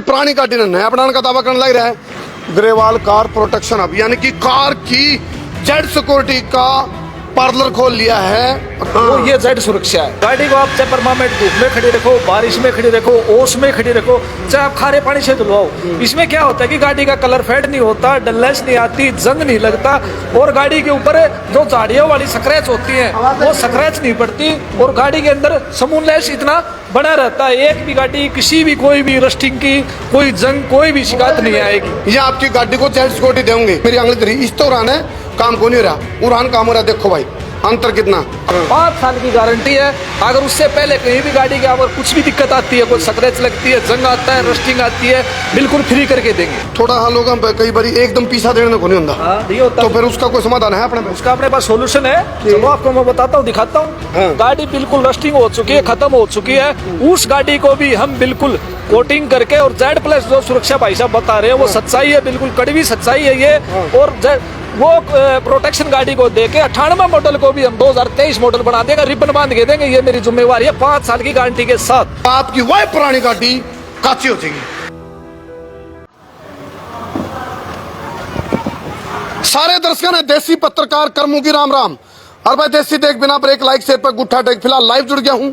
पुरानी गाड़ी ने नया बनाने का दावा करने लग रहा है। ग्रेवाल कार प्रोटेक्शन अब यानी कि कार की जेड सिक्योरिटी का पार्लर खोल लिया है। वो ये जेड सुरक्षा है। गाड़ी को आप चाहे परमानेंट धूप में खड़ी रखो, बारिश में खड़ी रखो, ओस में खड़ी रखो, चाहे आप खारे पानी से धुलवाओ। इसमें क्या होता है कि गाड़ी का कलर फेड नहीं होता, डलनेस नहीं आती, जंग नहीं लगता और गाड़ी के ऊपर जो झाड़ियों वाली स्क्रैच होती है वो स्क्रैच नहीं पड़ती और गाड़ी के अंदर स्मूथनेस इतना बना रहता है। एक भी गाड़ी किसी भी कोई भी रस्टिंग की कोई जंग कोई भी शिकायत नहीं आएगी। ये आपकी गाड़ी को जेड सिक्योरिटी देंगे। मेरी आंगली धरी इस तो उड़ान है, काम को नहीं रहा, उड़ान काम हो रहा है। देखो भाई अंतर कितना। 5 साल की गारंटी है। अगर उससे पहले कहीं भी गाड़ी के अगर कुछ भी दिक्कत आती है, कोई स्क्रैच लगती है, जंग आता है, रस्टिंग आती है, बिल्कुल फ्री करके देंगे। थोड़ा हाल होगा कई बार एकदम पीछा देने को नहीं होता, तो फिर उसका कोई समाधान है अपने पास? उसका अपने पास सोल्यूशन है। चलो आपको मैं बताता हूँ, दिखाता हूँ। गाड़ी बिल्कुल रस्टिंग हो चुकी है, खत्म हो चुकी है। उस गाड़ी को भी हम बिल्कुल कोटिंग करके और जेड प्लस जो सुरक्षा भाई साहब बता रहे हैं वो सच्चाई है, बिल्कुल कड़वी सच्चाई है ये। और वो प्रोटेक्शन गाड़ी को देके 98 मॉडल को भी हम 2023 मॉडल बना देंगे, रिबन बांध के देंगे। ये मेरी जिम्मेवारी है 5 साल की गारंटी के साथ। आपकी वह पुरानी गाड़ी काची हो जाएगी। सारे दर्शकों ने देसी पत्रकार करमू की राम राम। और भाई देसी देख बिना ब्रेक लाइक शेयर पर गुट्ठा टेक फिलहाल लाइव जुड़ गया हूं।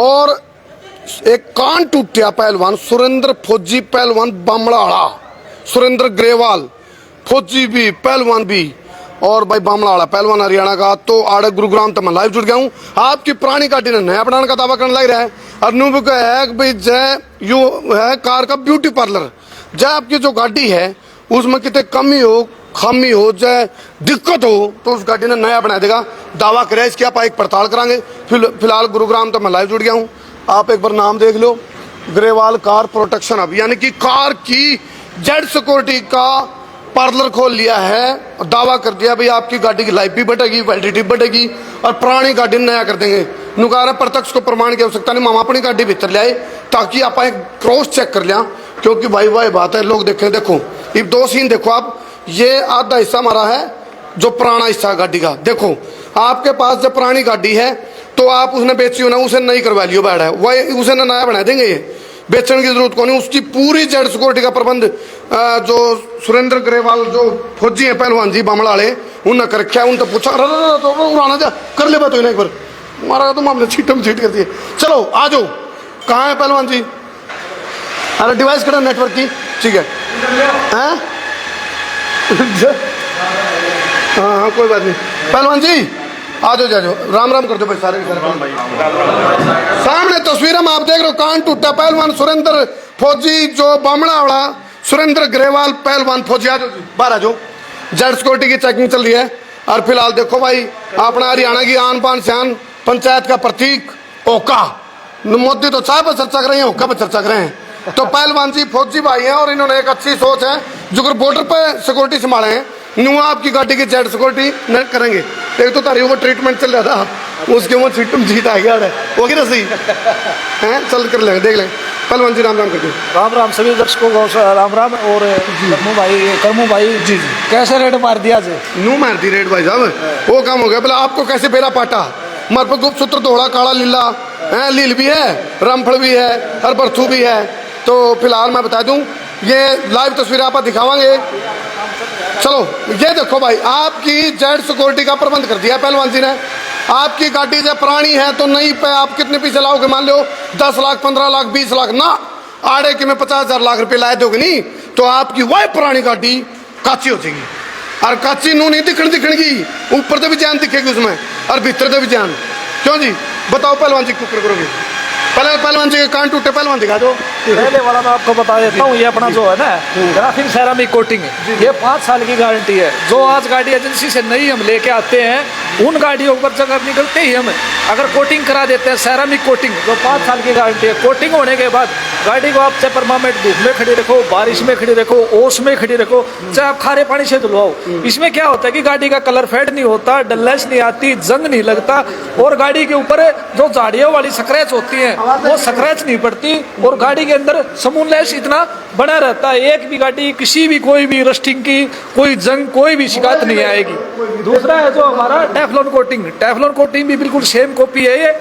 और एक कान टूटिया पहलवान सुरेंद्र फौजी पहलवान बामड़ाड़ा, सुरेंद्र ग्रेवाल फौजी भी पहलवान भी और भाई बामड़ाड़ा पहलवान हरियाणा का। तो आड़क गुरुग्राम तक मैं लाइव जुड़ गया हूँ। आपकी पुरानी गाड़ी ने नया बनाने का दावा करने लग रहा है। अनूप का है कि भाई जय यू है कार का ब्यूटी पार्लर। जय आपकी जो गाड़ी है उसमें कितने कमी हो खामी हो जाए दिक्कत हो तो उस गाड़ी ने नया बना देगा, दावा करे। इसकी आप एक पड़ताल कराएंगे। फिलहाल गुरुग्राम तक मैं लाइव जुड़ गया हूँ। आप एक बार नाम देख लो, ग्रेवाल कार प्रोटेक्शन अब यानी कि कार की जेड सिक्योरिटी का पार्लर खोल लिया है। दावा कर दिया भाई आपकी गाड़ी की लाइफ भी बढ़ेगी, वैलिडिटी बढ़ेगी और पुरानी गाड़ी नया कर देंगे। नुकारा प्रत्यक्ष को प्रमाण की आवश्यकता नहीं, हम अपनी गाड़ी भीतर ले आए ताकि आप एक क्रॉस चेक कर लिया। क्योंकि भाई वाह बात है, लोग देखें। देखो ये 2 सीन देखो आप, ये आधा हिस्सा हमारा है जो पुराना हिस्सा गाड़ी का। देखो आपके पास जब पुरानी गाड़ी है तो आप उसने बेची हो ना, उसे नई करवा लियो बैठ है, वही उसे नया बना देंगे। ये बेचने की जरूरत कौन है। उसकी पूरी जेड सिक्योरिटी का प्रबंध जो सुरेंद्र ग्रेवाल जो फौजी है पहलवान जी बामड़ाड़े उनने कर रखा है। उन तो पूछा तो उड़ाना जा कर ले तो एक बार मारा तो हमने छीटम छीट कर दिए। चलो आ जाओ, कहाँ है पहलवान जी? अरे डिवाइस करो नेटवर्क की, ठीक है। हाँ हाँ कोई बात नहीं। पहलवान जी आ जाओ, जा जाओ, राम राम कर दो भाई सारे सामने तस्वीर में आप देख रहे हो। कान टूटा पहलवान सुरेंद्र फौजी जो बामड़ाड़ा सुरेंद्र ग्रेवाल पहलवान फौजी। आ जाओ बाहर आ जाओ। जेड सिक्योरिटी की चेकिंग चल रही है। और फिलहाल देखो भाई अपना हरियाणा की आन पान शान पंचायत का प्रतीक ओका, मोदी तो चाय पर चर्चा कर रहे हैं, ओका पर चर्चा कर रहे हैं। तो पहलवान जी फौजी भाई हैं और इन्होंने एक अच्छी सोच है जो बॉर्डर पर सिक्योरिटी संभाले हैं। नुआ आपकी गाड़ी की जेड सिक्योरिटी न करेंगे। एक तो तारी वो ट्रीटमेंट चल रहा था, उसके वो सीटम जीत आ गया है, वो क्या सही हैं। चल कर लेंगे, देख लेंगे। पहलवान जी राम राम करके। राम राम सभी दर्शकों को राम राम। और करमू भाई जी कैसे रेट मार दिया जी? नू मार दी रेट भाई साहब, वो काम हो गया। बोला आपको कैसे बेरा पाटा हमारे पर गुप्त सूत्र दोहरा काला लीला है, लील भी है, रामफल भी है, हर बर्थू भी है। तो फिलहाल मैं बता दूं ये लाइव तस्वीर आप दिखावांगे। चलो ये देखो भाई आपकी जेड सिक्योरिटी का प्रबंध कर दिया पहलवान जी ने। आपकी गाड़ी जब पुरानी है तो नई पे आप कितने पैसे लाओगे? मान लो 10 लाख 15 लाख 20 लाख ना, आड़े के में 50,000 लाख रुपए लाए दोगे नहीं तो आपकी वह पुरानी गाड़ी काची हो जाएगी। और काची नू नहीं दिखणगी, ऊपर से भी जान दिखेगी उसमें और भीतर से भी जान। क्यों जी बताओ पहलवान जी क्यों करोगे? पहलवान जी के कान टूटे, पहलवान दिखा दो। पहले वाला मैं आपको बता देता हूँ, ये अपना जो है ना ग्राफिक सेरामिक कोटिंग है, ये 5 साल की गारंटी है। जो आज गाड़ी एजेंसी से नई हम लेके आते हैं उन गाड़ियों पर जगह निकलते ही हम अगर कोटिंग करा देते हैं सेरामिक कोटिंग, जो 5 साल की गारंटी है। कोटिंग होने के बाद गाड़ी को आप चाहे परमानेंट धूप में खड़ी रखो, बारिश में खड़ी रखो, ओस में खड़ी रखो, चाहे आप खारे पानी से धुलवाओ। इसमें क्या होता है कि गाड़ी का कलर फेड नहीं होता, डलनेस नहीं आती, जंग नहीं लगता और गाड़ी के ऊपर जो झाड़ियों वाली स्क्रैच होती है वो स्क्रैच नहीं पड़ती और गाड़ी के अंदर स्मूथनेस इतना बना रहता है। एक भी गाड़ी किसी भी कोई भी रस्टिंग की कोई जंग कोई भी शिकायत नहीं आएगी। दूसरा है जो हमारा टेफलॉन कोटिंग भी बिल्कुल सेम कॉपी है ये।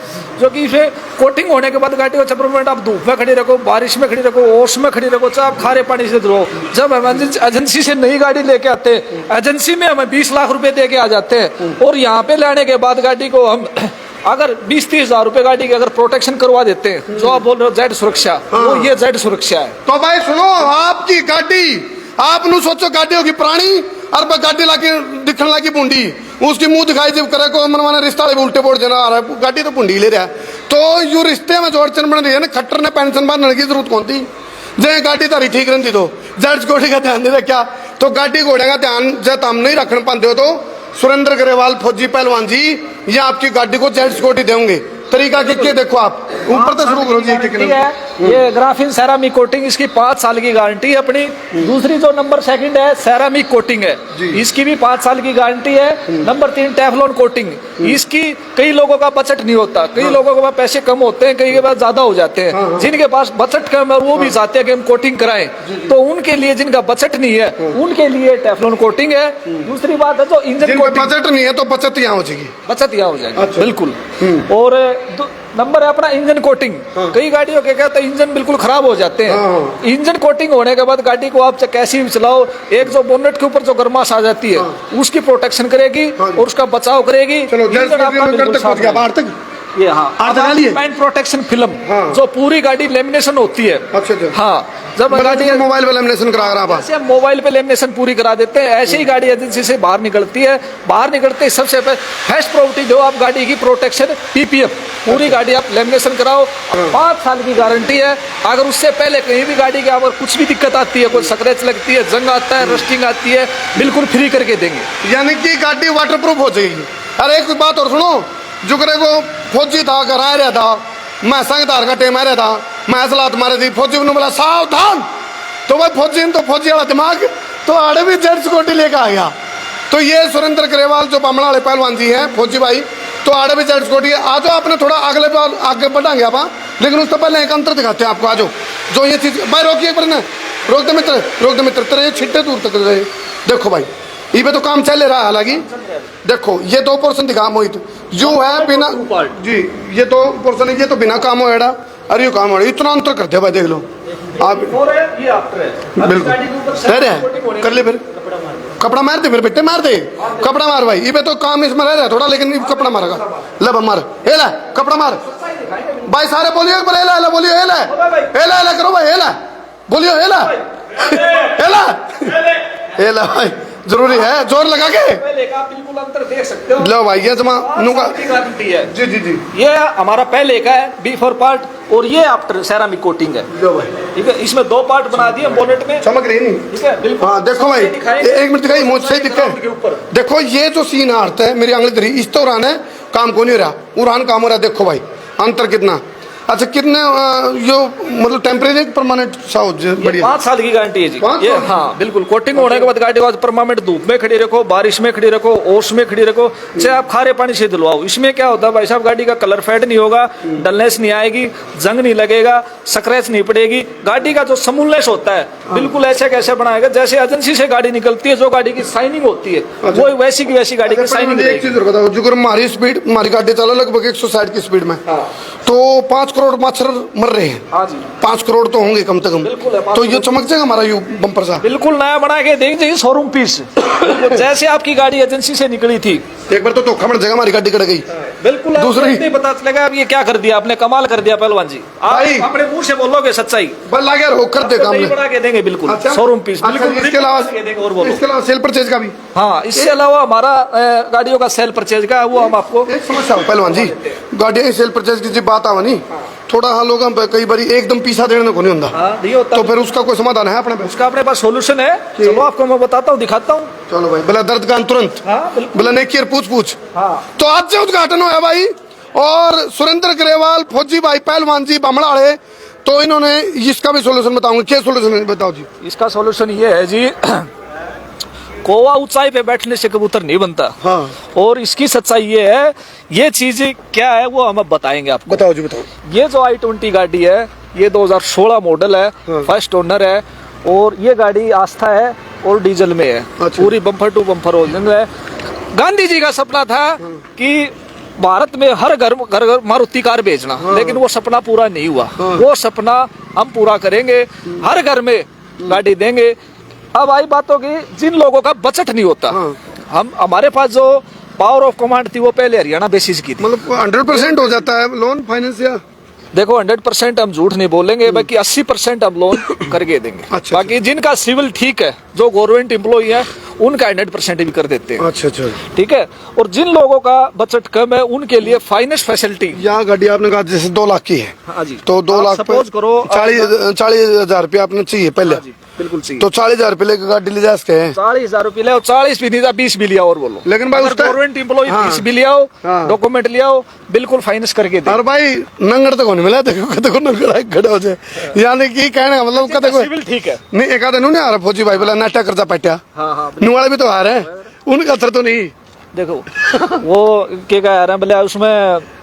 जो कि इसे कोटिंग होने के बाद गाड़ी को 6 आप धूप में खड़ी रखो, बारिश में खड़ी रखो, ओस में खड़ी रखो, चाहे आप खारे पानी से धो। जब हम एजेंसी से नई गाड़ी लेके आते हैं, एजेंसी में हमें 20 लाख रुपए दे के आ जाते हैं, और यहाँ पे लाने के बाद गाड़ी को हम अगर 20-30 हजार रुपए गाड़ी की अगर प्रोटेक्शन करवा देते हैं, जो आप बोल रहे हो जेड सुरक्षा, वो ये जेड सुरक्षा है। तो भाई सुनो, आपकी गाड़ी आप नु सोचो गाड़ी होगी पुरानी और गाड़ी लाके दिखने लगी बूंदी, उसकी मुंह दिखाई जब करे को मनवाना रिश्ता उल्टे बोर्ड जना आ रहा है, गाड़ी तो बूंदी ले रहा है। तो यू रिश्ते में जो अड़चन बन रही है ना, खट्टर ने पेंशन भरने की जरूरत कौन थी? जे गाड़ी तारी ठीक रहती तो जज घोड़े का ध्यान नहीं रखा, तो गाड़ी घोड़े का ध्यान जब हम नहीं रखने पाते हो तो सुरेंद्र ग्रेवाल फौजी पहलवान जी ये आपकी गाड़ी को जेड सिक्योरिटी देंगे। तरीका के देखो आप ऊपर तो शुरू करो जी। ठीक है, ये ग्राफिन सेरामिक कोटिंग, इसकी 5 साल की गारंटी है अपनी। दूसरी जो नंबर सेकंड है सेरामिक कोटिंग है, इसकी भी 5 साल की गारंटी है। नंबर 3 टेफलॉन कोटिंग, इसकी कई लोगों का बजट नहीं होता, कई लोगों के पास पैसे कम होते हैं, कई के पास ज्यादा हो जाते हैं। जिनके पास बजट कम है वो भी चाहते हैं कि हम कोटिंग कराएं, तो उनके लिए जिनका बजट नहीं है उनके लिए टेफलॉन कोटिंग है। दूसरी बात है जो इंजन कोटिंग, बजट नहीं है तो बचत यहाँ हो जाएगी, बचत यहाँ हो जाएगी बिल्कुल। और नंबर है अपना इंजन कोटिंग। कई गाड़ियों के कहते हैं इंजन बिल्कुल खराब हो जाते हैं, इंजन कोटिंग होने के बाद गाड़ी को आप कैसी भी चलाओ, एक जो बोनेट के ऊपर जो गर्माश आ जाती है उसकी प्रोटेक्शन करेगी और उसका बचाव करेगी। ये पैंट प्रोटेक्शन फिल्म जो पूरी गाड़ी लेमिनेशन होती है। अच्छा। हाँ, जब गाड़ी मोबाइल पे लेमिनेशन करा रहा है, मोबाइल पे लेमिनेशन पूरी करा देते हैं, ऐसे ही गाड़ी एजेंसी से बाहर निकलती है। बाहर निकलते ही सबसे पहले फर्स्ट प्रॉपर्टी जो आप गाड़ी की प्रोटेक्शन पीपीएफ, पूरी गाड़ी आप लेमिनेशन कराओ। 5 साल की गारंटी है। अगर उससे पहले कहीं भी गाड़ी की अगर कुछ भी दिक्कत आती है, कोई स्क्रैच लगती है, जंग आता है, रस्टिंग आती है, बिल्कुल फ्री करके देंगे, यानी कि गाड़ी वाटर प्रूफ हो जाएगी। अरे एक बात और सुनो, जुगरे को फौजी था घर आ रहा था, मैं संगदार का टेम आ रहा था, मैं सलात मारे थी, फौजी ने बोला सावधान, तो भाई फौजी ने तो फौजी वाला दिमाग तो आड़े भी जेड सिक्योरिटी लेकर आ गया। तो ये सुरेंद्र ग्रेवाल जो बामणा वाले पहलवान जी हैं फौजी भाई, तो आड़े भी जेड सिक्योरिटी है। आज आपने थोड़ा अगले बार आगे बढ़ाएंगे आप, लेकिन उससे पहले एक अंतर दिखाते हैं आपको। आज जो ये चीज भाई रोकिए, पर ना रोक दे मित्र, रोक दे मित्र, तेरे छिट्टे दूर तक रहे। देखो भाई ये पे तो काम चल रहा है, हालांकि देखो ये 2 पोर्शन दिखा मोहित, जो है बिना जी, ये 2 पोर्शन है, ये तो बिना काम हो एड़ा, अरे ये काम हो रहा, इतना अंतर करते भाई, देख लो आप बिल्कुल कर ले। फिर कपड़ा मार दे, फिर बेटे मार दे, कपड़ा मार भाई, ये पे तो काम इसमें रह रहा है थोड़ा, लेकिन कपड़ा मारेगा। ले मार, हे ला कपड़ा मार भाई, सारे बोलियो एक बार, हेला बोलियो, हेला हेला करो भाई, हेला बोलियो, हेला हेला हेला भाई, जरूरी है जोर लगा के बिल्कुल अंतर देख सकते हो। लो भाई ये जमा गारंटी है जी जी जी, ये हमारा पहले का है बिफोर पार्ट, और ये आफ्टर सेरामिक कोटिंग है। लो भाई ठीक है, इसमें 2 पार्ट बना दिए बोनेट में, चमक रही नहीं। ठीक है बिल्कुल। हाँ देखो भाई, 1 मिनट दिखाई मुझसे दिक्कत, देखो ये जो सीन आता है मेरी आंगली धरी, इस तो उड़ान है काम को नहीं हो रहा, उड़ान काम हो रहा है। देखो भाई अंतर कितना, अच्छा कितने जो मतलब टेम्परेरी परमानेंट बढ़िया। 5 साल की गारंटी है जी ये। हाँ बिल्कुल, कोटिंग होने के बाद गाड़ी को परमानेंट धूप में खड़ी रखो, बारिश में खड़ी रखो, ओस में खड़ी रखो, चाहे आप खारे पानी से धुलवाओ। इसमें क्या होता है भाई साहब, गाड़ी का कलर फेड नहीं होगा, डलनेस नहीं आएगी, जंग नहीं लगेगा, स्क्रैच नहीं पड़ेगी। गाड़ी का जो समूलनेस होता है बिल्कुल ऐसे कैसे बनाएगा जैसे एजेंसी से गाड़ी निकलती है, जो गाड़ी की शाइनिंग होती है वो वैसी की वैसी गाड़ी की शाइनिंग। एक चीज बताओ, जो हमारी स्पीड, हमारी गाड़ी चला लगभग 160 की स्पीड में, तो 5 करोड़ मच्छर मर रहे हैं। हाँ जी, 5 करोड़ तो होंगे कम से कम, तो ये चमक जाएगा हमारा यू बम्पर सा, बिल्कुल नया बना के देख जाइए, शोरूम पीस जैसे आपकी गाड़ी एजेंसी से निकली थी। एक बार तो धोखा बन जाएगा, हमारी गाड़ी कट गई बिल्कुल, दूसरी नहीं पता चलेगा अब ये क्या कर दिया आपने, कमाल कर दिया पहलवान जी, आप अपने मुंह से बोलोगे सच्चाई, बल्ला गया रोक कर दे काम बना के देंगे बिल्कुल शोरूम पीस। इसके अलावा सेल परचेज का भी, हाँ इससे अलावा हमारा गाड़ियों का सेल परचेज का वो हम आपको एक समस्या पहलवान जी, गाड़ियां सेल परचेज की बात आवा नहीं, थोड़ा हाल होगा कई बार एकदम पीछा देने को नहीं होता, तो फिर उसका कोई समाधान है अपने पास? उसका अपने पास सोल्यूशन है, चलो आपको मैं बताता हूँ, दिखाता हूँ। चलो भाई, बिला दर्द का तुरंत, बिला नेकियर पूछ। तो आज से उद्घाटन हुआ भाई, और सुरेंद्र ग्रेवाल फौजी भाई पहलवान जी बामणा वाले, तो इन्होंने इसका भी सोल्यूशन बताऊंगा। क्या सोल्यूशन है बताओ जी? इसका सोल्यूशन ये है जी, कोवा ऊंचाई पे बैठने से कबूतर नहीं बनता। हाँ। और इसकी सच्चाई ये है, ये चीज क्या है वो हम अब बताएंगे आपको। बताओ जी बताओ। ये जो i20 गाड़ी है ये 2016 मॉडल है, फर्स्ट ओनर है, और ये गाड़ी आस्था है और डीजल में है। अच्छा। पूरी बम्पर टू बम्पर ओरिजिनल है। गांधी जी का सपना था कि भारत में हर घर मारुति कार बेचना, लेकिन वो सपना पूरा नहीं हुआ। वो सपना हम पूरा करेंगे, हर घर में गाड़ी देंगे। अब आई बातों की जिन लोगों का बजट नहीं होता, हम हमारे पास जो पावर ऑफ कमांड थी वो पहले हरियाणा बेसिस की थी। मतलब 100% हो जाता है लोन फाइनेंस या? देखो 100% हम झूठ नहीं बोलेंगे, बाकी 80% हम लोन करके देंगे। अच्छा, बाकी जिनका सिविल ठीक है, जो गवर्नमेंट एम्प्लॉई है, उनका 100% भी कर देते हैं। अच्छा अच्छा, ठीक है। और जिन लोगों का बजट कम है उनके लिए फाइनेंस फैसिलिटी। यह गाड़ी आपने कहा जैसे 2 लाख की है, हाँ जी, तो 2 लाख सपोज करो 40,000 रुपया आपने चाहिए पहले। हाँ जी, बिल्कुल चाहिए। तो 40,000 रुपये लेकर गाड़ी ले जा सकते हैं। 40,000 रुपये ले, 40 भी नहीं था, 20 भी लिया और बोलो। लेकिन भाई उसका गवर्नमेंट एम्प्लॉई हाँ, 20 भी लिया हो, हाँ, डॉक्यूमेंट लिया हो, बिल्कुल फाइनेंस करके दे। और भाई नंगड़ तो कौन मिला, देखो नंगड़ खड़े हो जाए, यानी कि कहने का मतलब का देखो सिविल ठीक है। नहीं, एक आधे नहीं आ रहा फौजी भाई बोला नाटा करता पट्या, हाँ, नुआड़े भी तो आ रहे हैं, उनका असर तो नहीं। देखो वो क्या कह रहे हैं बोले, उसमें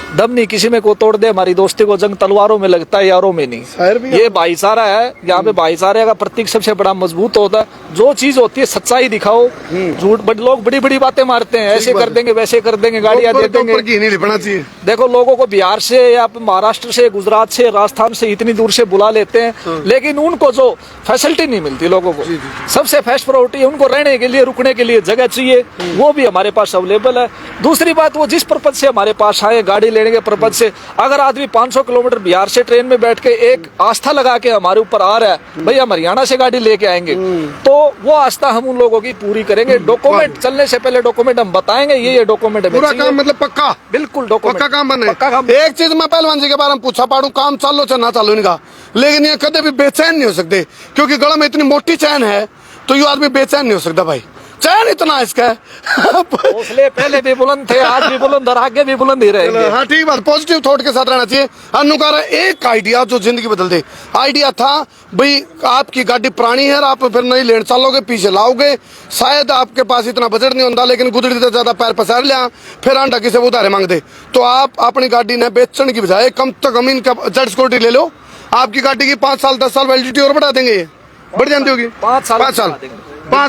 दम नहीं किसी में को तोड़ दे, हमारी दोस्ती को जंग तलवारों में लगता है, यारों में नहीं। ये भाईचारा है, यहाँ पे भाईचारे का प्रतीक सबसे बड़ा मजबूत होता है। जो चीज होती है सच्चाई दिखाओ, झूठ लोग बड़ी बड़ी बातें मारते हैं, ऐसे कर देंगे वैसे कर देंगे, गाड़ियां दे देंगे। नहीं लिपना चाहिए। देखो लोगों को बिहार से या महाराष्ट्र से, गुजरात से, राजस्थान से इतनी दूर से बुला लेते हैं, लेकिन उनको जो फैसिलिटी नहीं मिलती लोगों को। सबसे फर्स्ट प्रायोरिटी है उनको रहने के लिए, रुकने के लिए जगह चाहिए, वो भी हमारे पास अवेलेबल है। दूसरी बात, वो जिस पर्पज से हमारे पास आए, गाड़ी लेने के पर्पज से, अगर आदमी 500 किलोमीटर बिहार से ट्रेन में बैठ के एक आस्था लगा के हमारे ऊपर आ रहा है, भाई हम हरियाणा से गाड़ी लेके आएंगे, तो वो आस्था हम उन लोगों की पूरी करेंगे। डॉक्यूमेंट चलने से पहले डॉक्यूमेंट हम बताएंगे, ये डॉक्यूमेंट पूरा काम मतलब पक्का, बिल्कुल डॉक्यूमेंट पक्का काम बने। पक्का काम। एक चीज मैं पहलवान जी के बारे में पूछा पाड़ू, काम चालो चाहे ना चालो इनका, लेकिन ये कदे भी बेचैन नहीं हो सकते, क्योंकि गला में इतनी मोटी चैन है, तो ये आदमी बेचैन नहीं हो सकता भाई, चैन इतना इसका है। हौसले पहले भी बुलंद थे, आज भी बुलंद और आगे भी बुलंद ही रहेंगे। हाँ ठीक बात, पॉजिटिव थॉट के साथ रहना चाहिए। अनुकार एक आइडिया जो जिंदगी बदल दे, आइडिया था भाई आपकी गाड़ी पुरानी है, आप फिर नई लेन चलोगे, पीछे लाओगे, शायद आपके पास इतना बजट नहीं होता, लेकिन गुदड़ी तो ज्यादा पैर पसार लिया, फिर आंटा किसे उधारे मांग दे, तो आप अपनी गाड़ी ने बेचने की बजाय कम से कम इनका जेड सिक्योरिटी ले लो, आपकी गाड़ी की 5 साल 10 साल वैलिडिटी और बढ़ा देंगे, ये बढ़ जाती होगी 5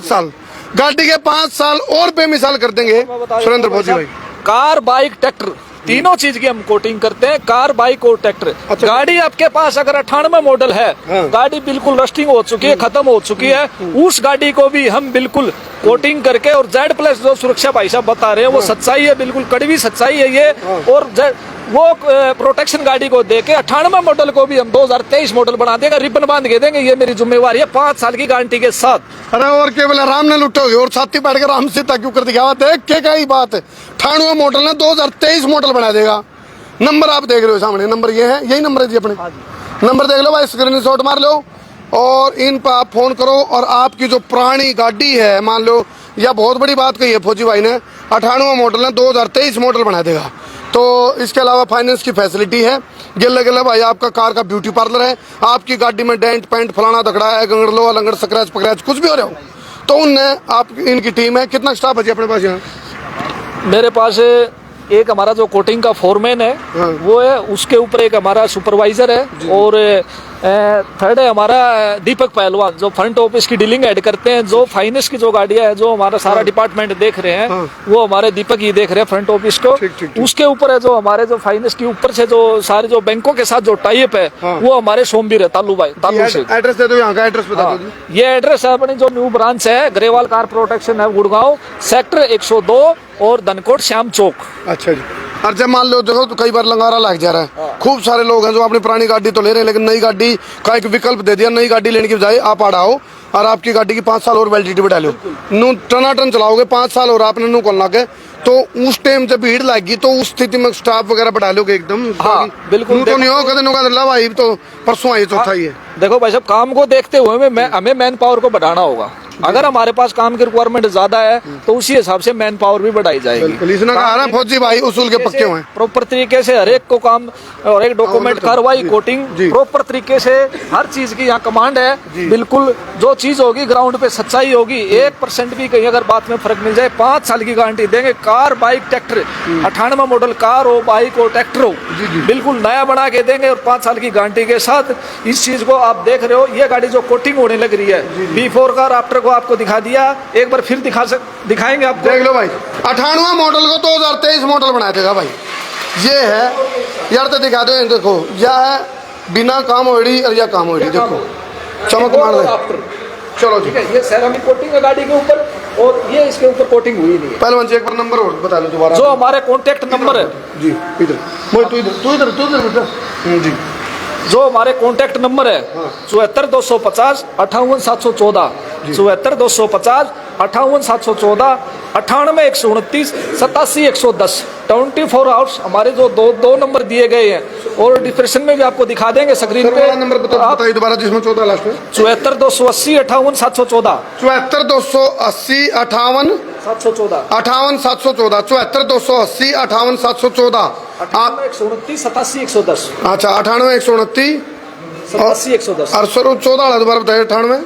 साल गाड़ी के 5 साल और बेमिसाल कर देंगे सुरेंद्र फौजी भाई। कार, बाइक, ट्रैक्टर, तीनों चीज की हम कोटिंग करते हैं, कार, बाइक और ट्रैक्टर। अच्छा। गाड़ी आपके पास अगर 98 मॉडल है, हाँ। गाड़ी बिल्कुल रस्टिंग हो चुकी है, खत्म हो चुकी है, उस गाड़ी को भी हम बिल्कुल कोटिंग करके, और Z+ जो सुरक्षा भाई साहब बता रहे हैं वो सच्चाई है, बिल्कुल कड़वी सच्चाई है ये। और वो प्रोटेक्शन गाड़ी को देके 98 मॉडल को भी हम 2023 मॉडल बना देंगे, रिबन बांध के देंगे, ये मेरी जिम्मेवारी है, 5 साल की गारंटी के साथ। अरे और केवल राम ने लुटोगे और छाती बैठ कर राम सीता क्यों कर दिखावा, देख के क्या ही बात है। 98 मॉडल ने 2023 मॉडल बना देगा। नंबर आप देख रहे हो सामने, नंबर ये है, यही नंबर है जी अपने, नंबर देख लो भाई, स्क्रीनशॉट मार लो और इन पर आप फोन करो। और आपकी जो पुरानी गाड़ी है, मान लो, या बहुत बड़ी बात कही है फौजी भाई ने, 98 मॉडल ने 2023 मॉडल बना देगा। तो इसके अलावा फाइनेंस की फैसिलिटी है, गिल्ला गिल्ला भाई आपका कार का ब्यूटी पार्लर है, आपकी गाड़ी में डेंट पेंट फलाना दकड़ा है, गंगड़ लोहा लंगड़ स्क्रैच पक्रैच कुछ भी हो रहा हो, तो उनने आप, इनकी टीम है। कितना स्टाफ है जी अपने पास यहाँ? मेरे पास एक हमारा जो कोटिंग का फोरमैन है, हाँ। वो है, उसके ऊपर एक हमारा सुपरवाइजर है, और थर्ड है हमारा दीपक पहलवान, जो फ्रंट ऑफिस की डीलिंग हेड करते हैं, जो फाइनेंस की जो गाड़ियां है, जो हमारा सारा डिपार्टमेंट देख रहे हैं, वो हमारे दीपक ही देख रहे हैं फ्रंट ऑफिस को। ठीक। उसके ऊपर है जो हमारे जो फाइनेंस के ऊपर से जो सारे जो बैंकों के साथ जो टाइप है, वो हमारे सोमवीर है, तालू भाई, तालू से। एड्रेस दे दो, यहाँ का एड्रेस बता दो। ये एड्रेस है अपनी जो न्यू ब्रांच है, ग्रेवाल कार प्रोटेक्शन है, गुड़गांव, सेक्टर 102 और धनकोट श्याम चौक। अच्छा जी। और जब मान लो देखो तो कई बार लंगारा लग जा रहा है, खूब सारे लोग हैं जो अपनी पुरानी गाड़ी तो ले रहे हैं, लेकिन नई गाड़ी का एक विकल्प दे दिया, नई गाड़ी लेने की बजाय आप आड़ाओ और आपकी गाड़ी की 5 साल और वैलिडिटी बढ़ा लो, नू टनाटन चलाओगे 5 साल और आपने नू खोलना के, तो उस टाइम जब भीड़ लगेगी तो उस स्थिति में स्टाफ वगैरह बढ़ा लोगे एकदम। हाँ, बिल्कुल। तो नहीं हो कदे भाई, तो परसों आई चौथा ही है। देखो भाई साहब, काम को देखते हुए हमें मैन पावर को बढ़ाना होगा। अगर हमारे पास काम की रिक्वायरमेंट ज्यादा है तो उसी हिसाब से मैन पावर भी बढ़ाई जाएगी। इसने कहा ना फौजी भाई उसूल के पक्के हुए, प्रॉपर तरीके से हर एक को काम और एक डॉक्यूमेंट कार्रवाई कोटिंग प्रॉपर तरीके से हर चीज की यहाँ कमांड है। बिल्कुल जो चीज होगी ग्राउंड पे सच्चाई होगी, 1% भी कहीं अगर बात में फर्क मिल जाए, 5 साल की गारंटी देंगे। Car, bike, tractor, 98 model car हो, बाइक हो, ट्रैक्टर हो, बिल्कुल नया बना के देंगे और 5 साल की गारंटी के साथ। इस चीज को आप देख रहे हो, ये गाड़ी जो कोटिंग होने लग रही है, बिफोर कार आफ्टर को आपको दिखा दिया, एक बार फिर दिखाएंगे आपको। देख लो भाई 98 मॉडल को 2023 मॉडल बनाया देगा भाई। ये है यार, तो दिखा दो, देखो यह है बिना काम होड़ी और यह काम होड़ी, देखो चमक मार दे। चलो ठीक है, ये सेरामिक कोटिंग है गाड़ी के ऊपर, और ये इसके ऊपर कोटिंग हुई नहीं है। पहलवान जी एक बार नंबर और बता लो दोबारा। जो हमारे कॉन्टेक्ट नंबर है जी, इधर तू इधर बेटा जी, जो हमारे कॉन्टेक्ट नंबर है 74 250 58 714, 74 250 58 714, 98 129 87 110, 24 आवर्स हमारे जो दो नंबर दिए गए हैं, और डिस्क्रिप्शन में भी आपको दिखा देंगे स्क्रीन पे। नंबर बताइए दोबारा जिसमें 14 लास्ट में। 74 280 58 714, 74 280 58 714, 58 714, 74 280 58 714, 98 129 87 110, अच्छा 98 129 87 110, और 14 वाला दोबारा बताइए। 98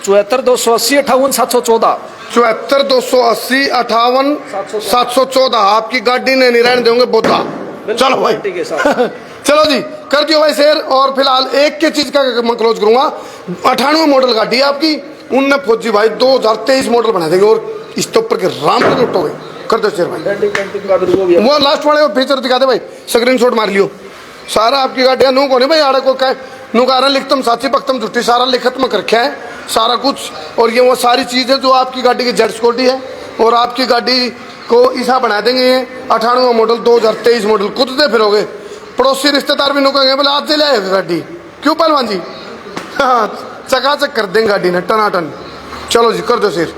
74 280 58 714, 74 280 58 714। आपकी गाड़ी ने नहीं रहने देंगे बोता। चलो भाई ठीक है साहब। चलो जी कर दियो भाई शेयर। और फिलहाल एक के चीज का मैं क्लोज करूंगा, 98 मॉडल गाड़ी है आपकी, उनने फौजी भाई 2023 मॉडल बना देंगे, और इसके ऊपर के राम पे लुटोगे। कर दो शेयर भाई, वो लास्ट वाले फीचर दिखा दे भाई, स्क्रीनशॉट मार लियो। सारा आपकी गाड़ियां नू को नहीं भाई, आड़े को कह नू कारण लिखतम साची पख्तम झुट्टी, सारा लिखत में रखा है सारा कुछ। और ये वो सारी चीजें जो आपकी गाड़ी की जेड सिक्योरिटी है, और आपकी गाड़ी को ऐसा बना देंगे। ये 98 मॉडल 2023 मॉडल कूदते फिरोगे, पड़ोसी रिश्तेदार भी नो कहेंगे बोले आज से ले आएगा गाड़ी, क्यों पहलवान जी? हाँ चकाचक कर देंगे गाड़ी ने टनाटन। चलो जी कर दो शेर।